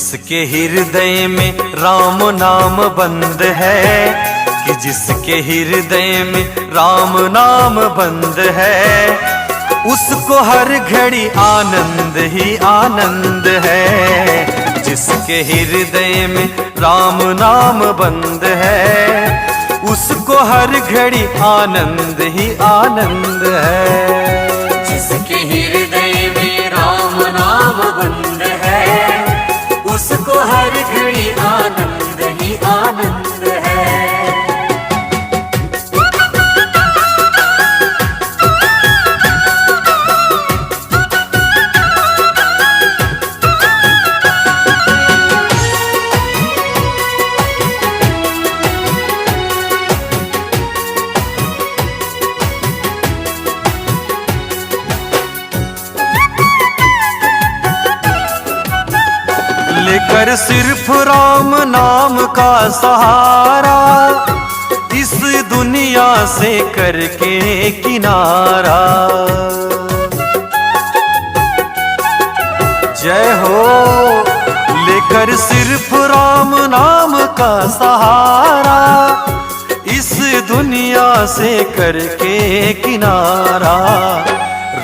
जिसके हृदय में राम नाम बंद है, कि जिसके हृदय में राम नाम बंद है, उसको हर घड़ी आनंद ही आनंद है। जिसके हृदय में राम नाम बंद है, उसको हर घड़ी आनंद ही आनंद है। जिसके हृदय में राम नाम बंद है, उसको हर घड़ी आनंद ही आनंद है। लेकर सिर्फ राम नाम का सहारा, इस दुनिया से करके किनारा। जय हो। लेकर सिर्फ राम नाम का सहारा, इस दुनिया से करके किनारा।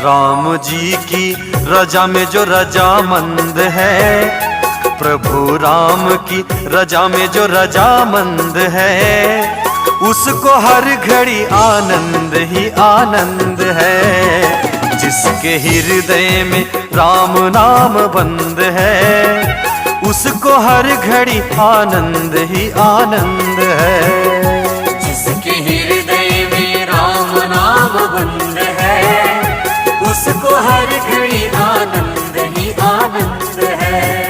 राम जी की रजा में जो रजामंद है, प्रभु राम की रजा में जो रजामंद है, उसको हर घड़ी आनंद ही आनंद है। जिसके हृदय में राम नाम बंद है, उसको हर घड़ी आनंद ही आनंद है। जिसके हृदय में राम नाम बंद है, उसको हर घड़ी आनंद ही आनंद है।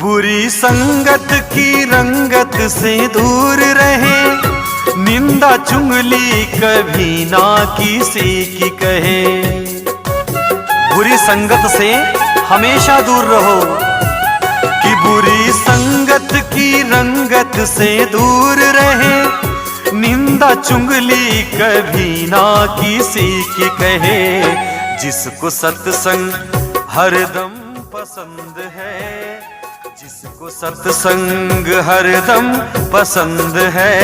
बुरी संगत की रंगत से दूर रहे, निंदा चुगली कभी ना किसी की कहे। बुरी संगत से हमेशा दूर रहो, कि बुरी संगत की रंगत से दूर रहे, निंदा चुगली कभी ना किसी की कहे। जिसको सत्संग हरदम पसंद है, जिसको सत्संग हरदम पसंद है,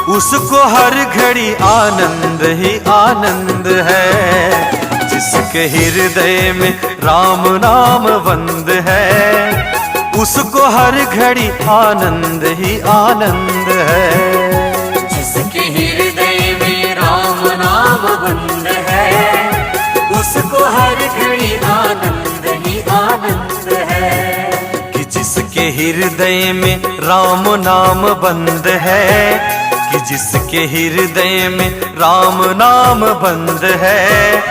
उसको हर घड़ी आनंद ही आनंद है। जिसके हृदय में राम नाम बंद है, उसको हर घड़ी आनंद ही आनंद है। जिसके हृदय में राम नाम बंद है, उसको हर घड़ी आनंद ही आनंद है। जिसके हृदय में राम नाम बंद है, कि जिसके हृदय में राम नाम बंद है,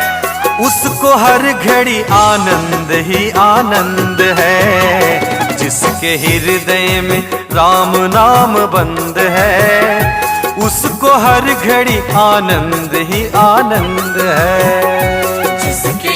उसको हर घड़ी आनंद ही आनंद है। जिसके हृदय में राम नाम बंद है, उसको हर घड़ी आनंद ही आनंद है। जिसके